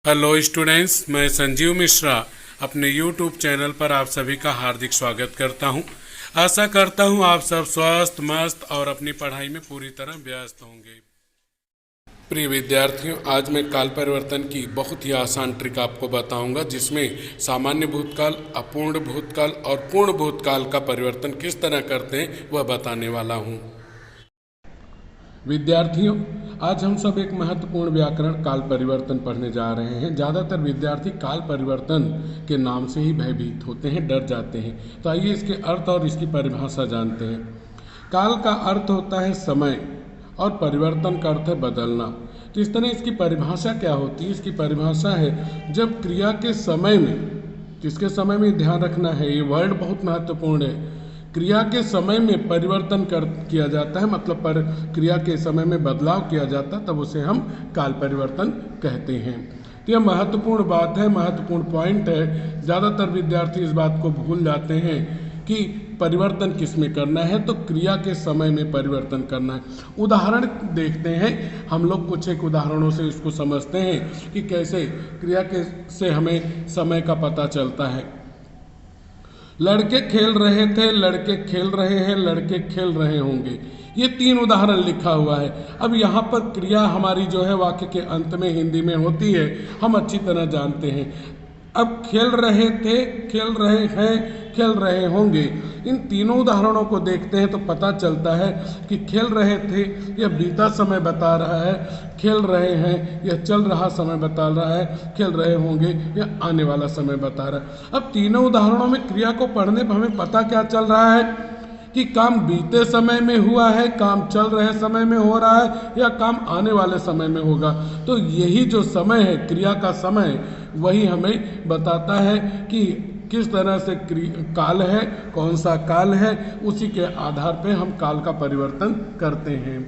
Hello students, मैं संजीव मिश्रा अपने YouTube channel पर आप सभी का हार्दिक स्वागत करता हूं। आशा करता हूं आप सब स्वस्थ मस्त और अपनी पढ़ाई में पूरी तरह व्यस्त होंगे। प्रिय विद्यार्थियों, आज मैं काल परिवर्तन की बहुत ही आसान ट्रिक आपको बताऊंगा, जिसमें सामान्य भूतकाल, अपूर्ण भूतकाल और पूर्ण भूतकाल का परिवर्तन किस तरह करते हैं वह बताने वाला हूं। विद्यार्थियों, आज हम सब एक महत्वपूर्ण व्याकरण काल परिवर्तन पढ़ने जा रहे हैं। ज़्यादातर विद्यार्थी काल परिवर्तन के नाम से ही भयभीत होते हैं, डर जाते हैं। तो आइए इसके अर्थ और इसकी परिभाषा जानते हैं। काल का अर्थ होता है समय और परिवर्तन का अर्थ है बदलना। तो इस तरह इसकी परिभाषा क्या होती है? इसकी परिभाषा है जब क्रिया के समय में, किसके समय में ध्यान रखना है, ये वर्ड बहुत महत्वपूर्ण है। क्रिया के समय में परिवर्तन किया जाता है, मतलब क्रिया के समय में बदलाव किया जाता है, तब उसे हम काल परिवर्तन कहते हैं। तो यह महत्वपूर्ण बात है, महत्वपूर्ण पॉइंट है। ज़्यादातर विद्यार्थी इस बात को भूल जाते हैं कि परिवर्तन किस में करना है, तो क्रिया के समय में परिवर्तन करना है। उदाहरण देखते हैं हम लोग, कुछ एक उदाहरणों से इसको समझते हैं कि कैसे क्रिया के से हमें समय का पता चलता है। लड़के खेल रहे थे, लड़के खेल रहे हैं, लड़के खेल रहे होंगे। ये 3 उदाहरण लिखा हुआ है। अब यहाँ पर क्रिया हमारी जो है वाक्य के अंत में हिंदी में होती है, हम अच्छी तरह जानते हैं। अब खेल रहे थे, खेल रहे हैं, खेल रहे होंगे, इन तीनों उदाहरणों को देखते हैं तो पता चलता है कि खेल रहे थे यह बीता समय बता रहा है, खेल रहे हैं यह चल रहा समय बता रहा है, खेल रहे होंगे यह आने वाला समय बता रहा है। अब तीनों उदाहरणों में क्रिया को पढ़ने पर हमें पता क्या चल रहा है कि काम बीते समय में हुआ है, काम चल रहे समय में हो रहा है, या काम आने वाले समय में होगा। तो यही जो समय है, क्रिया का समय, वही हमें बताता है कि किस तरह से काल है, कौन सा काल है। उसी के आधार पे हम काल का परिवर्तन करते हैं।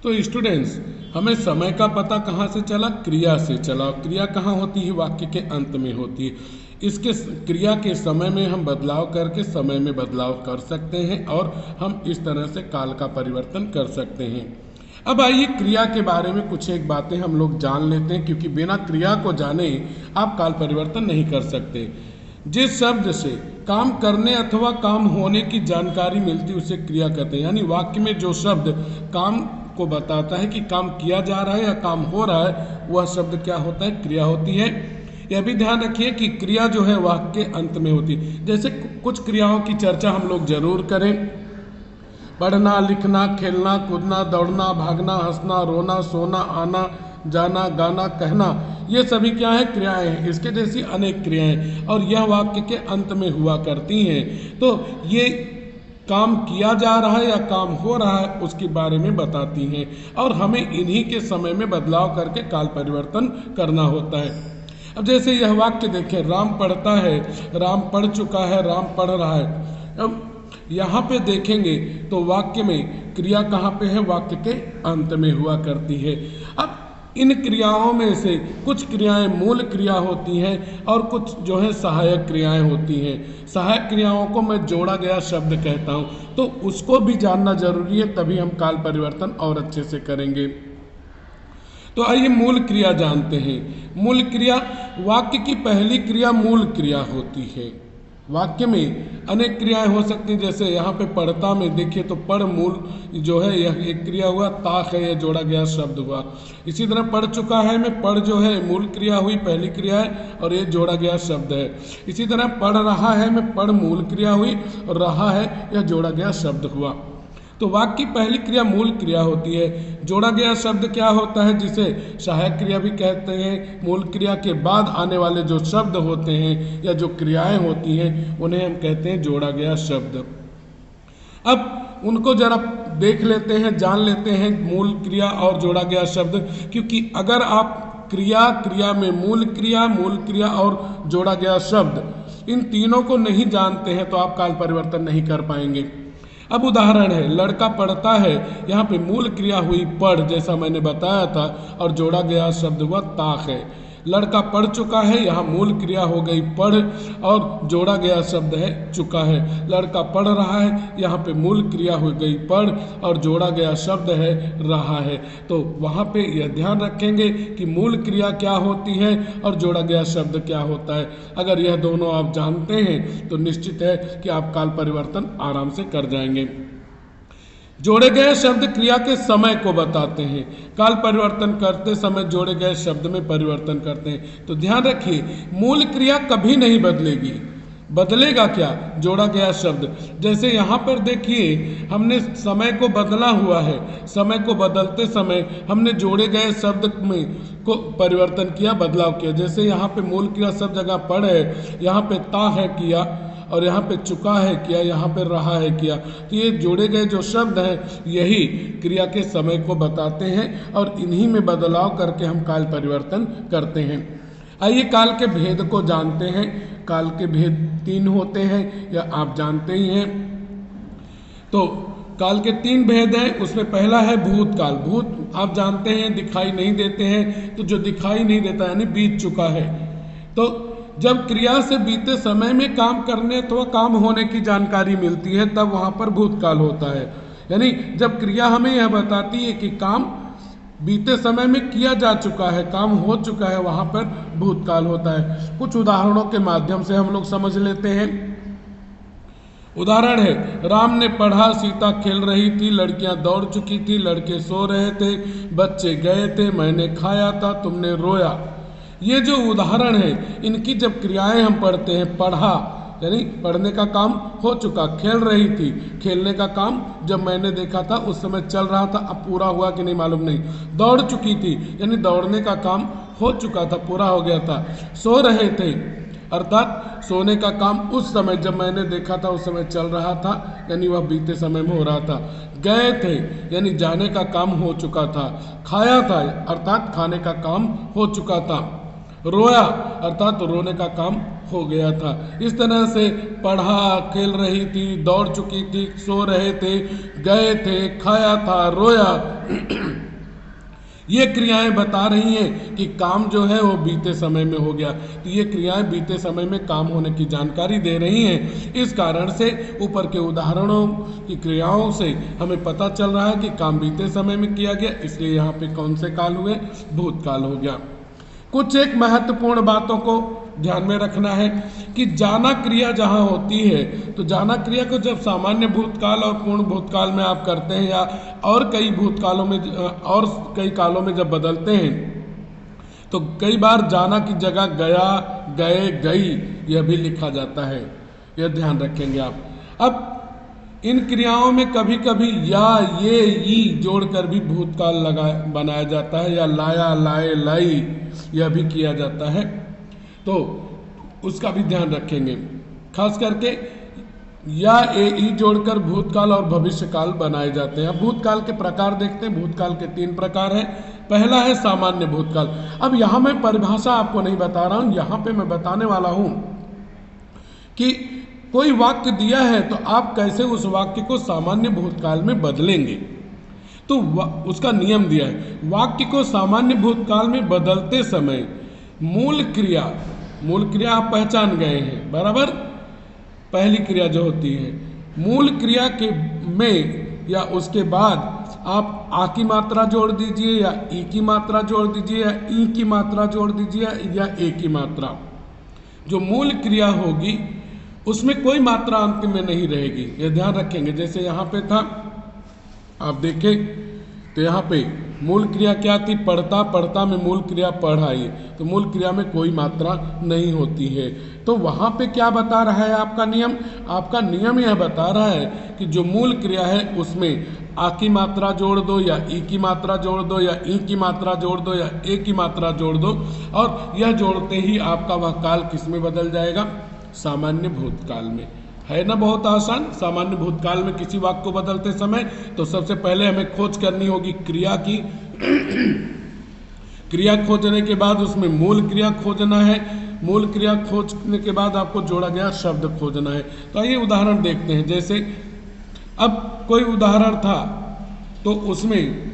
तो स्टूडेंट्स, हमें समय का पता कहाँ से चला? क्रिया से चला। क्रिया कहाँ होती है? वाक्य के अंत में होती है। इसके क्रिया के समय में हम बदलाव करके समय में बदलाव कर सकते हैं और हम इस तरह से काल का परिवर्तन कर सकते हैं। अब आइए क्रिया के बारे में कुछ एक बातें हम लोग जान लेते हैं, क्योंकि बिना क्रिया को जाने आप काल परिवर्तन नहीं कर सकते। जिस शब्द से काम करने अथवा काम होने की जानकारी मिलती उसे क्रिया कहते हैं। यानी वाक्य में जो शब्द काम को बताता है कि काम किया जा रहा है या काम हो रहा है, वह शब्द क्या होता है? क्रिया होती है। यह भी ध्यान रखिए कि क्रिया जो है वाक्य के अंत में होती है। जैसे कुछ क्रियाओं की चर्चा हम लोग जरूर करें। पढ़ना, लिखना, खेलना, कूदना, दौड़ना, भागना, हंसना, रोना, सोना, आना, जाना, गाना, कहना, ये सभी क्या है? क्रियाएं हैं। इसके जैसी अनेक क्रियाएं, और यह वाक्य के अंत में हुआ करती हैं। तो ये काम किया जा रहा है या काम हो रहा है उसके बारे में बताती हैं, और हमें इन्हीं के समय में बदलाव करके काल परिवर्तन करना होता है। अब जैसे यह वाक्य देखें, राम पढ़ता है, राम पढ़ चुका है, राम पढ़ रहा है। अब यहाँ पे देखेंगे तो वाक्य में क्रिया कहाँ पे है? वाक्य के अंत में हुआ करती है। अब इन क्रियाओं में से कुछ क्रियाएं मूल क्रिया होती हैं और कुछ जो है सहायक क्रियाएं होती हैं। सहायक क्रियाओं को मैं जोड़ा गया शब्द कहता हूँ, तो उसको भी जानना जरूरी है, तभी हम काल परिवर्तन और अच्छे से करेंगे। तो आइए मूल क्रिया जानते हैं। मूल क्रिया, वाक्य की पहली क्रिया मूल क्रिया होती है। वाक्य में अनेक क्रियाएं हो सकती हैं। जैसे यहाँ पे पढ़ता में देखिए तो पढ़ मूल जो है यह एक क्रिया हुआ, ताक है यह जोड़ा गया शब्द हुआ। इसी तरह पढ़ चुका है में पढ़ जो है मूल क्रिया हुई, पहली क्रिया है, और ये जोड़ा गया शब्द है। इसी तरह पढ़ रहा है में पढ़ मूल क्रिया हुई और रहा है यह जोड़ा गया शब्द हुआ। तो वाक्य की पहली क्रिया मूल क्रिया होती है। जोड़ा गया शब्द क्या होता है? जिसे सहायक क्रिया भी कहते हैं। मूल क्रिया के बाद आने वाले जो शब्द होते हैं या जो क्रियाएं होती हैं उन्हें हम कहते हैं जोड़ा गया शब्द। अब उनको जरा देख लेते हैं, जान लेते हैं, मूल क्रिया और जोड़ा गया शब्द। क्योंकि अगर आप क्रिया में मूल क्रिया और जोड़ा गया शब्द, इन तीनों को नहीं जानते हैं तो आप काल परिवर्तन नहीं कर पाएंगे। अब उदाहरण है, लड़का पढ़ता है, यहाँ पे मूल क्रिया हुई पढ़, जैसा मैंने बताया था, और जोड़ा गया शब्द हुआ ताक है। लड़का पढ़ चुका है, यहाँ मूल क्रिया हो गई पढ़ और जोड़ा गया शब्द है चुका है। लड़का पढ़ रहा है, यहाँ पे मूल क्रिया हो गई पढ़ और जोड़ा गया शब्द है रहा है। तो वहाँ पे यह ध्यान रखेंगे कि मूल क्रिया क्या होती है और जोड़ा गया शब्द क्या होता है। अगर यह दोनों आप जानते हैं तो निश्चित है कि आप काल परिवर्तन आराम से कर जाएंगे। जोड़े गए शब्द क्रिया के समय को बताते हैं। काल परिवर्तन करते समय जोड़े गए शब्द में परिवर्तन करते हैं। तो ध्यान रखिए, मूल क्रिया कभी नहीं बदलेगी। बदलेगा क्या? जोड़ा गया शब्द। जैसे यहाँ पर देखिए, हमने समय को बदला हुआ है, समय को बदलते समय हमने जोड़े गए शब्द में को परिवर्तन किया, बदलाव किया। जैसे यहाँ पे मूल क्रिया सब जगह पढ़ है, यहाँ पे ता है किया, और यहाँ पे चुका है किया, यहाँ पे रहा है किया। तो ये जोड़े गए जो शब्द हैं यही क्रिया के समय को बताते हैं और इन्हीं में बदलाव करके हम काल परिवर्तन करते हैं। आइए काल के भेद को जानते हैं। काल के भेद 3 होते हैं, या आप जानते ही हैं। तो काल के 3 भेद हैं। उसमें पहला है भूतकाल। भूत आप जानते हैं दिखाई नहीं देते हैं, तो जो दिखाई नहीं देता यानी बीत चुका है। तो जब क्रिया से बीते समय में काम करने अथवा काम होने की जानकारी मिलती है तब वहाँ पर भूतकाल होता है। यानी जब क्रिया हमें यह बताती है कि काम बीते समय में किया जा चुका है, काम हो चुका है, वहाँ पर भूतकाल होता है। कुछ उदाहरणों के माध्यम से हम लोग समझ लेते हैं। उदाहरण है, राम ने पढ़ा, सीता खेल रही थी, लड़कियां दौड़ चुकी थी, लड़के सो रहे थे, बच्चे गए थे, मैंने खाया था, तुमने रोया। ये जो उदाहरण है, इनकी जब क्रियाएं हम पढ़ते हैं, पढ़ा यानी पढ़ने का काम हो चुका, खेल रही थी, खेलने का काम जब मैंने देखा था उस समय चल रहा था, अब पूरा हुआ कि नहीं मालूम नहीं। दौड़ चुकी थी यानी दौड़ने का काम हो चुका था, पूरा हो गया था। सो रहे थे अर्थात सोने का काम उस समय जब मैंने देखा था उस समय चल रहा था, यानी वह बीते समय में हो रहा था। गए थे यानी जाने का काम हो चुका था। खाया था अर्थात खाने का काम हो चुका था। रोया अर्थात रोने का काम हो गया था। इस तरह से पढ़ा, खेल रही थी, दौड़ चुकी थी, सो रहे थे, गए थे, खाया था, रोया ये क्रियाएं बता रही हैं कि काम जो है वो बीते समय में हो गया। तो ये क्रियाएं बीते समय में काम होने की जानकारी दे रही हैं। इस कारण से ऊपर के उदाहरणों की क्रियाओं से हमें पता चल रहा है कि काम बीते समय में किया गया, इसलिए यहाँ पे कौन से काल हुए? भूतकाल हो गया। कुछ एक महत्वपूर्ण बातों को ध्यान में रखना है कि जाना क्रिया जहाँ होती है, तो जाना क्रिया को जब सामान्य भूतकाल और पूर्ण भूतकाल में आप करते हैं या और कई भूतकालों में और कई कालों में जब बदलते हैं, तो कई बार जाना की जगह गया, गए, गई यह भी लिखा जाता है। यह ध्यान रखेंगे आप। अब इन क्रियाओं में कभी कभी या, ये, ई जोड़कर भी भूतकाल बनाया जाता है, या लाया, लाए, लाई यह भी किया जाता है। तो उसका भी ध्यान रखेंगे। खास करके या, ए, ई जोड़कर भूतकाल और भविष्यकाल बनाए जाते हैं। भूतकाल के प्रकार देखते हैं। भूतकाल के 3 प्रकार हैं। पहला है सामान्य भूतकाल। अब यहाँ मैं परिभाषा आपको नहीं बता रहा हूँ, यहाँ पे मैं बताने वाला हूँ कि कोई वाक्य दिया है तो आप कैसे उस वाक्य को सामान्य भूतकाल में बदलेंगे। तो उसका नियम दिया है। वाक्य को सामान्य भूतकाल में बदलते समय मूल क्रिया आप पहचान गए हैं बराबर। पहली क्रिया जो होती है, मूल क्रिया के में या उसके बाद आप आ की मात्रा जोड़ दीजिए, या ई की मात्रा जोड़ दीजिए, या ई की मात्रा जोड़ दीजिए, या ए की मात्रा। जो मूल क्रिया होगी उसमें कोई मात्रा अंतिम में नहीं रहेगी, यह ध्यान रखेंगे। जैसे यहाँ पे था, आप देखें तो यहाँ पे मूल क्रिया क्या थी? पढ़ता, पढ़ता में मूल क्रिया पढ़ाई, तो मूल क्रिया में कोई मात्रा नहीं होती है। तो वहाँ पे क्या बता रहा है आपका नियम? आपका नियम यह बता रहा है कि जो मूल क्रिया है उसमें आ की मात्रा जोड़ दो, या ई की मात्रा जोड़ दो, या ई की मात्रा जोड़ दो, या ए की मात्रा जोड़ दो, और यह जोड़ते ही आपका वह काल किस में बदल जाएगा? सामान्य भूतकाल में। है ना बहुत आसान। सामान्य भूतकाल में किसी वाक्य को बदलते समय तो सबसे पहले हमें खोज करनी होगी क्रिया की। क्रिया खोजने के बाद उसमें मूल क्रिया खोजना है। मूल क्रिया खोजने के बाद आपको जोड़ा गया शब्द खोजना है। तो आइए उदाहरण देखते हैं। जैसे अब कोई उदाहरण था तो उसमें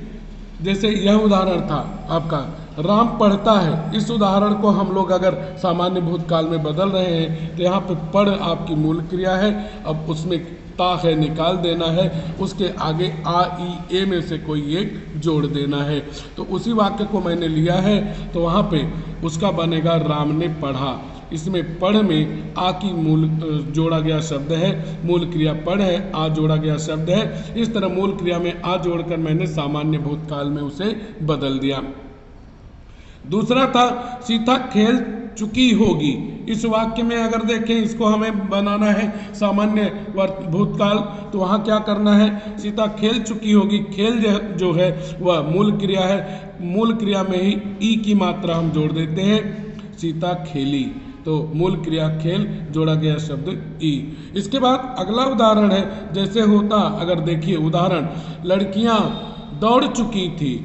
जैसे यह उदाहरण था आपका राम पढ़ता है। इस उदाहरण को हम लोग अगर सामान्य भूतकाल में बदल रहे हैं तो यहाँ पे पढ़ आपकी मूल क्रिया है। अब उसमें ता है, निकाल देना है, उसके आगे आ ई ए में से कोई एक जोड़ देना है। तो उसी वाक्य को मैंने लिया है, तो वहाँ पे उसका बनेगा राम ने पढ़ा। इसमें पढ़ में आ की मूल जोड़ा गया शब्द है, मूल क्रिया पढ़ है, आ जोड़ा गया शब्द है। इस तरह मूल क्रिया में आ जोड़कर मैंने सामान्य भूतकाल में उसे बदल दिया। दूसरा था सीता खेल चुकी होगी। इस वाक्य में अगर देखें, इसको हमें बनाना है सामान्य भूतकाल, तो वहाँ क्या करना है, सीता खेल चुकी होगी। खेल जो है वह मूल क्रिया है, मूल क्रिया में ही ई की मात्रा हम जोड़ देते हैं, सीता खेली, तो मूल क्रिया खेल जोड़ा गया शब्द ई। इसके बाद अगला उदाहरण है, जैसे होता, अगर देखिए उदाहरण, लड़कियां दौड़ चुकी थी,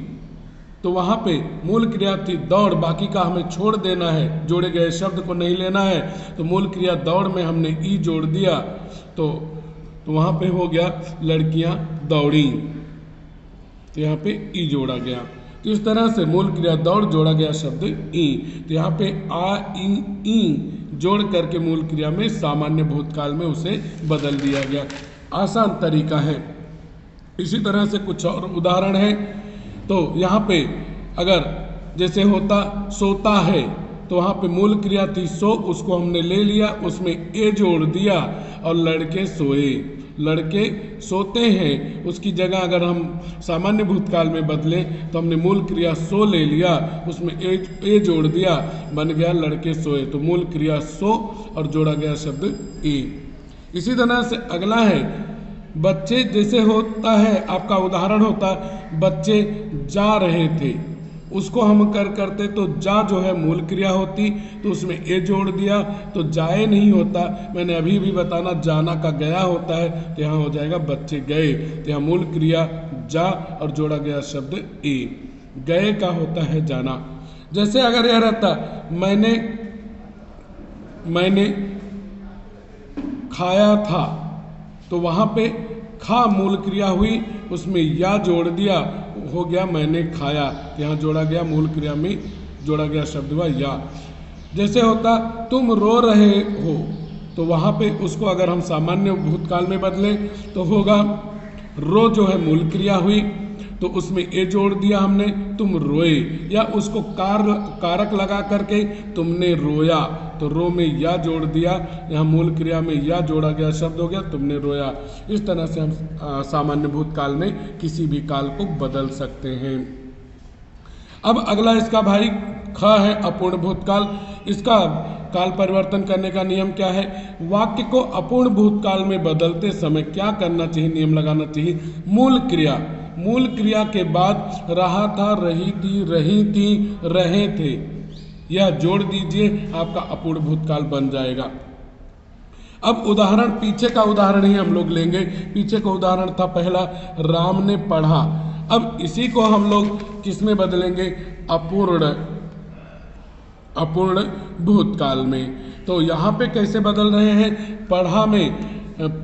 तो वहाँ पे मूल क्रिया थी दौड़, बाकी का हमें छोड़ देना है, जोड़े गए शब्द को नहीं लेना है। तो मूल क्रिया दौड़ में हमने ई जोड़ दिया, तो वहाँ पे हो गया लड़कियां दौड़ी, तो यहाँ पे ई जोड़ा गया। तो इस तरह से मूल क्रिया दौड़ जोड़ा गया शब्द ई। तो यहाँ पे आ ई जोड़ करके मूल क्रिया में सामान्य भूतकाल में उसे बदल दिया गया। आसान तरीका है। इसी तरह से कुछ और उदाहरण है। तो यहाँ पे अगर जैसे होता सोता है, तो वहाँ पे मूल क्रिया थी सो, उसको हमने ले लिया, उसमें ए जोड़ दिया और लड़के सोए, लड़के सोते हैं। उसकी जगह अगर हम सामान्य भूतकाल में बदलें तो हमने मूल क्रिया सो ले लिया, उसमें ए जोड़ दिया, बन गया लड़के सोए। तो मूल क्रिया सो और जोड़ा गया शब्द ए। इसी तरह से अगला है बच्चे, जैसे होता है आपका उदाहरण होता बच्चे जा रहे थे, उसको हम करते तो जा जो है मूल क्रिया होती, तो उसमें ए जोड़ दिया तो जाए नहीं होता। मैंने अभी भी बताना जाना का गया होता है, तो यहाँ हो जाएगा बच्चे गए। तो यहाँ मूल क्रिया जा और जोड़ा गया शब्द ए, गए का होता है जाना। जैसे अगर यह रहता मैंने खाया था, तो वहाँ पे खा मूल क्रिया हुई, उसमें या जोड़ दिया, हो गया मैंने खाया। यहाँ जोड़ा गया मूल क्रिया में जोड़ा गया शब्द हुआ या। जैसे होता तुम रो रहे हो, तो वहाँ पे उसको अगर हम सामान्य भूतकाल में बदलें तो होगा रो जो है मूल क्रिया हुई, तो उसमें ए जोड़ दिया हमने, तुम रोए, या उसको कारक लगा करके तुमने रोया, तो रो में या जोड़ दिया, यहाँ मूल क्रिया में या जोड़ा गया शब्द हो गया तुमने रोया। इस तरह से हम सामान्य भूतकाल में किसी भी काल को बदल सकते हैं। अब अगला इसका भाई ख है अपूर्ण भूतकाल। इसका काल परिवर्तन करने का नियम क्या है, वाक्य को अपूर्ण भूतकाल में बदलते समय क्या करना चाहिए, नियम लगाना चाहिए। मूल क्रिया के बाद रहा था, रही थी, रहे थे, यह जोड़ दीजिए, आपका अपूर्ण भूतकाल बन जाएगा। अब उदाहरण, पीछे का उदाहरण ही हम लोग लेंगे। पीछे का उदाहरण था पहला, राम ने पढ़ा। अब इसी को हम लोग किस में बदलेंगे, अपूर्ण भूतकाल में। तो यहाँ पे कैसे बदल रहे हैं, पढ़ा में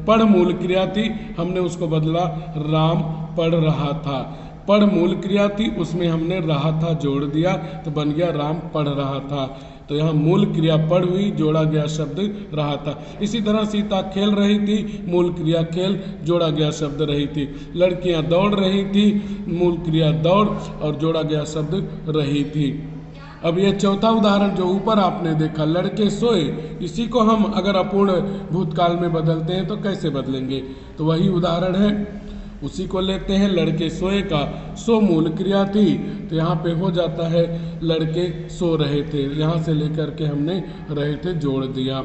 पढ़ मूल क्रिया थी, हमने उसको बदला राम पढ़ रहा था। पढ़ मूल क्रिया थी, उसमें हमने रहा था जोड़ दिया, तो बन गया राम पढ़ रहा था। तो यहाँ मूल क्रिया पढ़ हुई, जोड़ा गया शब्द रहा था। इसी तरह सीता खेल रही थी, मूल क्रिया खेल, जोड़ा गया शब्द रही थी। लड़कियां दौड़ रही थी, मूल क्रिया दौड़ और जोड़ा गया शब्द रही थी। अब ये चौथा उदाहरण जो ऊपर आपने देखा, लड़के सोए, इसी को हम अगर अपूर्ण भूतकाल में बदलते हैं तो कैसे बदलेंगे, तो वही उदाहरण है, उसी को लेते हैं। लड़के सोए का सो मूल क्रिया थी, तो यहाँ पे हो जाता है लड़के सो रहे थे, यहाँ से लेकर के हमने रहे थे जोड़ दिया।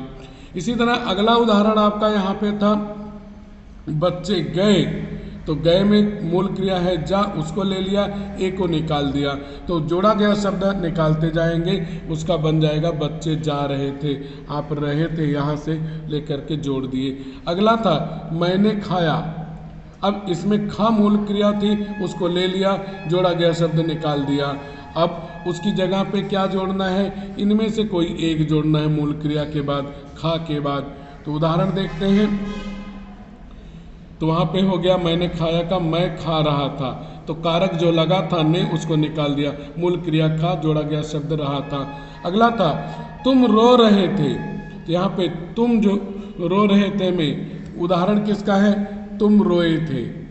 इसी तरह अगला उदाहरण आपका यहाँ पे था बच्चे गए, तो गए में मूल क्रिया है जा, उसको ले लिया, ए को निकाल दिया, तो जोड़ा गया शब्द निकालते जाएंगे, उसका बन जाएगा बच्चे जा रहे थे, आप रहे थे यहाँ से लेकर के जोड़ दिए। अगला था मैंने खाया। अब इसमें खा मूल क्रिया थी, उसको ले लिया, जोड़ा गया शब्द निकाल दिया। अब उसकी जगह पे क्या जोड़ना है, इनमें से कोई एक जोड़ना है मूल क्रिया के बाद, खा के बाद। तो उदाहरण देखते हैं, तो वहाँ पे हो गया मैंने खाया का मैं खा रहा था, तो कारक जो लगा था ने उसको निकाल दिया, मूल क्रिया खा, जोड़ा गया शब्द रहा था। अगला था तुम रो रहे थे, तो यहाँ पे तुम जो रो रहे थे में उदाहरण किसका है, तुम रोए थे,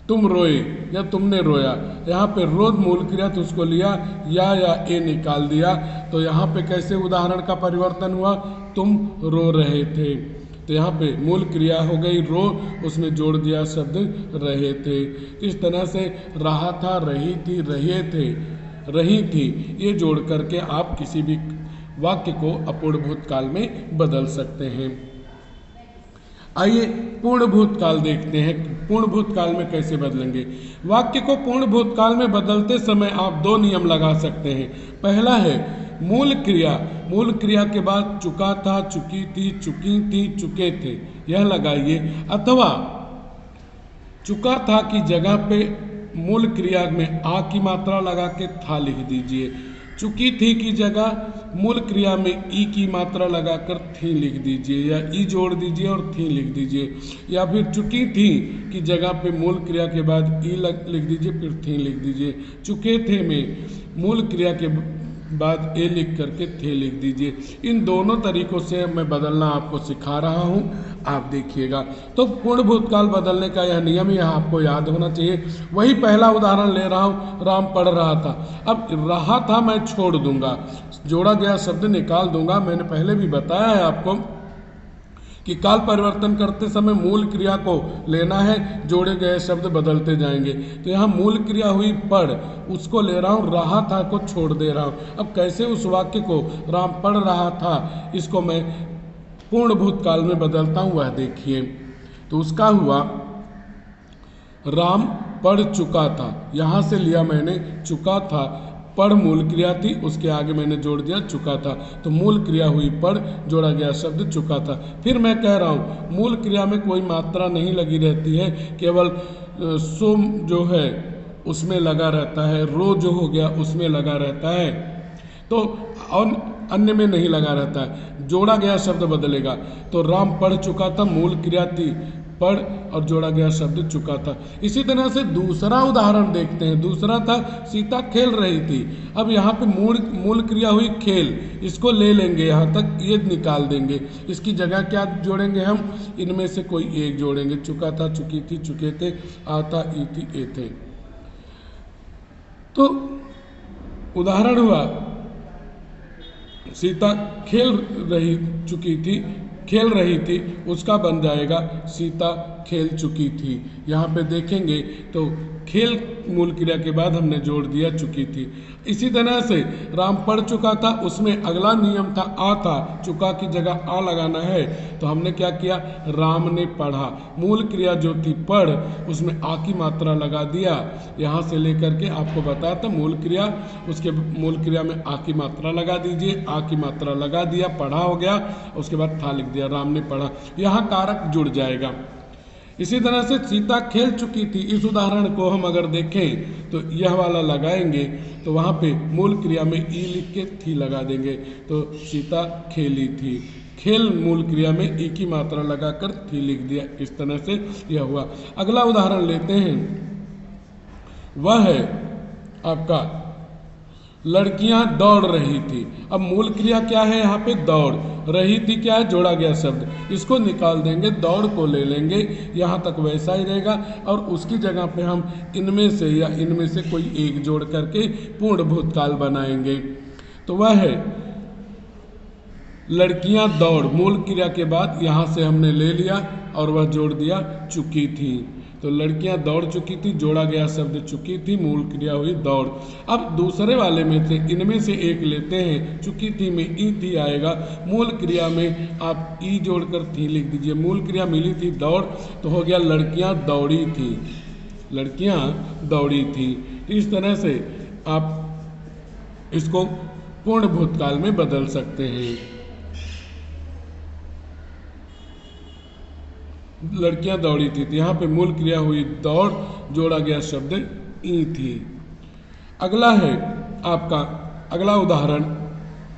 तुम रोए या तुमने रोया। यहाँ पे रो मूल क्रिया तो उसको लिया या ए निकाल दिया, तो यहाँ पे कैसे उदाहरण का परिवर्तन हुआ, तुम रो रहे थे, तो यहाँ पे मूल क्रिया हो गई रो, उसमें जोड़ दिया शब्द रहे थे। इस तरह से रहा था, रही थी, रहे थे, रही थी, ये जोड़ करके आप किसी भी वाक्य को अपूर्ण भूतकाल में बदल सकते हैं। आइए पूर्ण भूतकाल देखते हैं, पूर्ण भूतकाल में कैसे बदलेंगे। वाक्य को पूर्ण भूतकाल में बदलते समय आप दो नियम लगा सकते हैं। पहला है मूल क्रिया, मूल क्रिया के बाद चुका था, चुकी थी, चुके थे, यह लगाइए। अथवा चुका था की जगह पे मूल क्रिया में आ की मात्रा लगा के था लिख दीजिए। चुकी थी की जगह मूल क्रिया में ई की मात्रा लगाकर थी लिख दीजिए, या ई जोड़ दीजिए और थी लिख दीजिए। या फिर चुकी थी की जगह पे मूल क्रिया के बाद ई लिख दीजिए, फिर थी लिख दीजिए। चुके थे में मूल क्रिया के बाद ए लिख करके थे लिख दीजिए। इन दोनों तरीकों से मैं बदलना आपको सिखा रहा हूँ, आप देखिएगा। तो पूर्ण भूतकाल बदलने का यह नियम यह आपको याद होना चाहिए। वही पहला उदाहरण ले रहा हूँ, राम पढ़ रहा था। अब रहा था मैं छोड़ दूंगा, जोड़ा गया शब्द निकाल दूंगा। मैंने पहले भी बताया है आपको कि काल परिवर्तन करते समय मूल क्रिया को लेना है, जोड़े गए शब्द बदलते जाएंगे। तो यहाँ मूल क्रिया हुई पढ़, उसको ले रहा हूँ, रहा था को छोड़ दे रहा हूँ। अब कैसे उस वाक्य को राम पढ़ रहा था इसको मैं पूर्ण भूतकाल में बदलता हूँ, वह देखिए। तो उसका हुआ राम पढ़ चुका था, यहाँ से लिया मैंने चुका था, पढ़ मूल क्रिया थी, उसके आगे मैंने जोड़ दिया चुका था, तो मूल क्रिया हुई पढ़, जोड़ा गया शब्द चुका था। फिर मैं कह रहा हूँ मूल क्रिया में कोई मात्रा नहीं लगी रहती है, केवल सुम जो है उसमें लगा रहता है, रो जो हो गया उसमें लगा रहता है, तो अन्य में नहीं लगा रहता है। जोड़ा गया शब्द बदलेगा, तो राम पढ़ चुका था, मूल क्रिया थी पढ़ और जोड़ा गया शब्द चुका था। इसी तरह से दूसरा उदाहरण देखते हैं। दूसरा था सीता खेल रही थी। अब यहाँ पे मूल क्रिया हुई खेल, इसको ले लेंगे, यहाँ तक ये निकाल देंगे। इसकी जगह क्या जोड़ेंगे हम, इनमें से कोई एक जोड़ेंगे। चुका था, चुकी थी, चुके थे, आता, ई थी, ए थे। तो उदाहरण हुआ सीता खेल रही थी, उसका बन जाएगा सीता खेल चुकी थी। यहाँ पे देखेंगे तो खेल मूल क्रिया के बाद हमने जोड़ दिया चुकी थी। इसी तरह से राम पढ़ चुका था, उसमें अगला नियम था आ था, चुका की जगह आ लगाना है, तो हमने क्या किया, राम ने पढ़ा, मूल क्रिया जो थी पढ़, उसमें आ की मात्रा लगा दिया। यहाँ से लेकर के आपको बताया था मूल क्रिया, उसके मूल क्रिया में आ की मात्रा लगा दीजिए, आ की मात्रा लगा दिया, पढ़ा हो गया, उसके बाद था लिख दिया, राम ने पढ़ा, यहाँ कारक जुड़ जाएगा। इसी तरह से सीता खेल चुकी थी, इस उदाहरण को हम अगर देखें तो यह वाला लगाएंगे, तो वहाँ पे मूल क्रिया में ई लिख के थी लगा देंगे, तो सीता खेली थी, खेल मूल क्रिया में ई की मात्रा लगाकर थी लिख दिया। इस तरह से यह हुआ। अगला उदाहरण लेते हैं, वह है आपका लड़कियां दौड़ रही थी। अब मूल क्रिया क्या है, यहाँ पे दौड़, रही थी क्या है, जोड़ा गया शब्द, इसको निकाल देंगे, दौड़ को ले लेंगे, यहाँ तक वैसा ही रहेगा, और उसकी जगह पे हम इनमें से या इनमें से कोई एक जोड़ करके पूर्ण भूतकाल बनाएंगे। तो वह है लड़कियां दौड़, मूल क्रिया के बाद यहाँ से हमने ले लिया और वह जोड़ दिया चुकी थी, तो लड़कियां दौड़ चुकी थी, जोड़ा गया शब्द चुकी थी, मूल क्रिया हुई दौड़। अब दूसरे वाले में से इनमें से एक लेते हैं, चुकी थी में ई थी आएगा, मूल क्रिया में आप ई जोड़कर थी लिख दीजिए, मूल क्रिया मिली थी दौड़, तो हो गया लड़कियां दौड़ी थी, लड़कियां दौड़ी थी। इस तरह से आप इसको पूर्ण भूतकाल में बदल सकते हैं। लड़कियां दौड़ी थी, तो यहाँ पे मूल क्रिया हुई दौड़, जोड़ा गया शब्द ई थी। अगला है आपका अगला उदाहरण,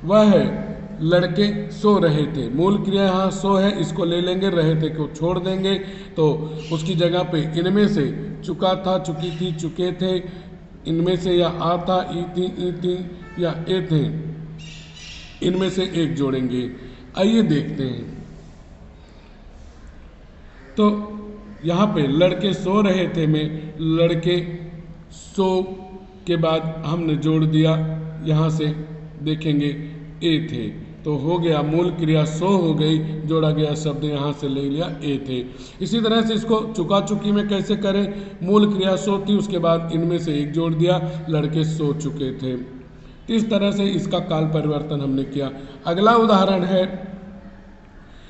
वह है लड़के सो रहे थे। मूल क्रिया यहाँ सो है, इसको ले लेंगे, रहे थे को छोड़ देंगे तो उसकी जगह पे इनमें से चुका था, चुकी थी, चुके थे, इनमें से या आ था, ई थी या ए थे, इनमें से एक जोड़ेंगे। आइए देखते हैं। तो यहाँ पे लड़के सो रहे थे में लड़के सो के बाद हमने जोड़ दिया, यहाँ से देखेंगे ए थे, तो हो गया मूल क्रिया सो हो गई, जोड़ा गया शब्द यहाँ से ले लिया ए थे। इसी तरह से इसको चुका चुकी में कैसे करें, मूल क्रिया सो थी, उसके बाद इनमें से एक जोड़ दिया, लड़के सो चुके थे। इस तरह से इसका काल परिवर्तन हमने किया। अगला उदाहरण है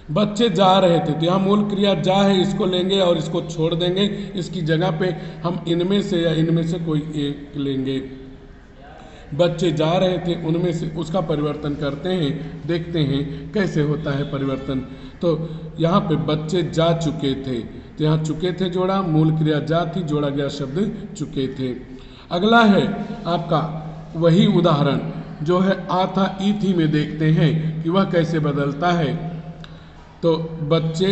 बच्चे जा रहे थे, तो यहाँ मूल क्रिया जा है, इसको लेंगे और इसको छोड़ देंगे, इसकी जगह पे हम इनमें से या इनमें से कोई एक लेंगे। बच्चे जा रहे थे, उनमें से उसका परिवर्तन करते हैं, देखते हैं कैसे होता है परिवर्तन। तो यहाँ पे बच्चे जा चुके थे, तो यहाँ चुके थे जोड़ा, मूल क्रिया जा थी, जोड़ा गया शब्द चुके थे। अगला है आपका वही उदाहरण जो है आ था ई थी में, देखते हैं कि वह कैसे बदलता है। तो बच्चे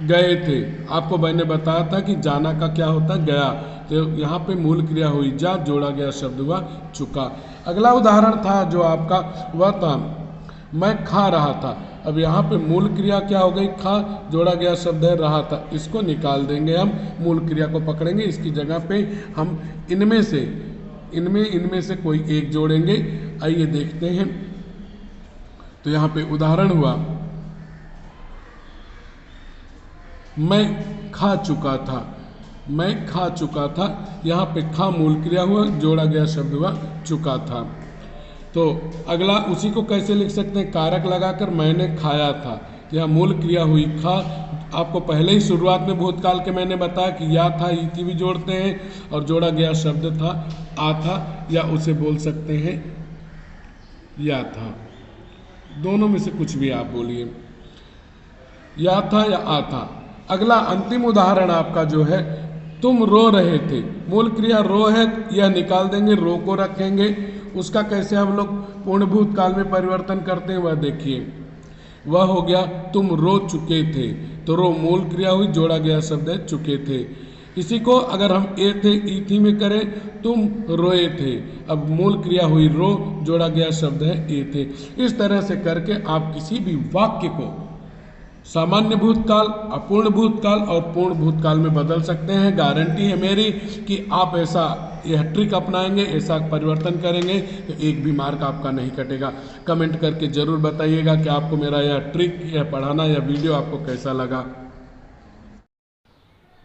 गए थे, आपको मैंने बताया था कि जाना का क्या होता है, गया, तो यहाँ पे मूल क्रिया हुई जा, जोड़ा गया शब्द हुआ चुका। अगला उदाहरण था जो आपका वह था मैं खा रहा था। अब यहाँ पे मूल क्रिया क्या हो गई, खा, जोड़ा गया शब्द है रहा था, इसको निकाल देंगे हम, मूल क्रिया को पकड़ेंगे, इसकी जगह पे हम इनमें से कोई एक जोड़ेंगे। आइए देखते हैं। तो यहाँ पे उदाहरण हुआ मैं खा चुका था, मैं खा चुका था, यहाँ पे खा मूल क्रिया हुआ, जोड़ा गया शब्द हुआ चुका था। तो अगला उसी को कैसे लिख सकते हैं, कारक लगाकर मैंने खाया था, यहाँ मूल क्रिया हुई खा। आपको पहले ही शुरुआत में भूतकाल के मैंने बताया कि या था ई थी भी जोड़ते हैं और जोड़ा गया शब्द था आ था, या उसे बोल सकते हैं या था, दोनों में से कुछ भी आप बोलिए, या था या आ था। अगला अंतिम उदाहरण आपका जो है तुम रो रहे थे, मूल क्रिया रो है, यह निकाल देंगे, रो को रखेंगे। उसका कैसे हम लोग पूर्ण भूतकाल में परिवर्तन करते हैं वह देखिए। वह हो गया तुम रो चुके थे, तो रो मूल क्रिया हुई, जोड़ा गया शब्द है चुके थे। इसी को अगर हम ए थे ई थी में करें, तुम रोए थे, अब मूल क्रिया हुई रो, जोड़ा गया शब्द है ए थे। इस तरह से करके आप किसी भी वाक्य को सामान्य भूतकाल, अपूर्ण भूतकाल और पूर्ण भूतकाल में बदल सकते हैं। गारंटी है मेरी कि आप ऐसा यह ट्रिक अपनाएंगे, ऐसा परिवर्तन करेंगे तो एक भी मार्क आपका नहीं कटेगा। कमेंट करके ज़रूर बताइएगा कि आपको मेरा यह ट्रिक, यह पढ़ाना, यह वीडियो आपको कैसा लगा।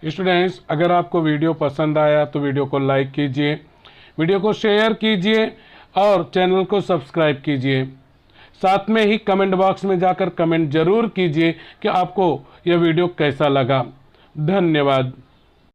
स्टूडेंट्स, अगर आपको वीडियो पसंद आया तो वीडियो को लाइक कीजिए, वीडियो को शेयर कीजिए और चैनल को सब्सक्राइब कीजिए। साथ में ही कमेंट बॉक्स में जाकर कमेंट जरूर कीजिए कि आपको यह वीडियो कैसा लगा। धन्यवाद।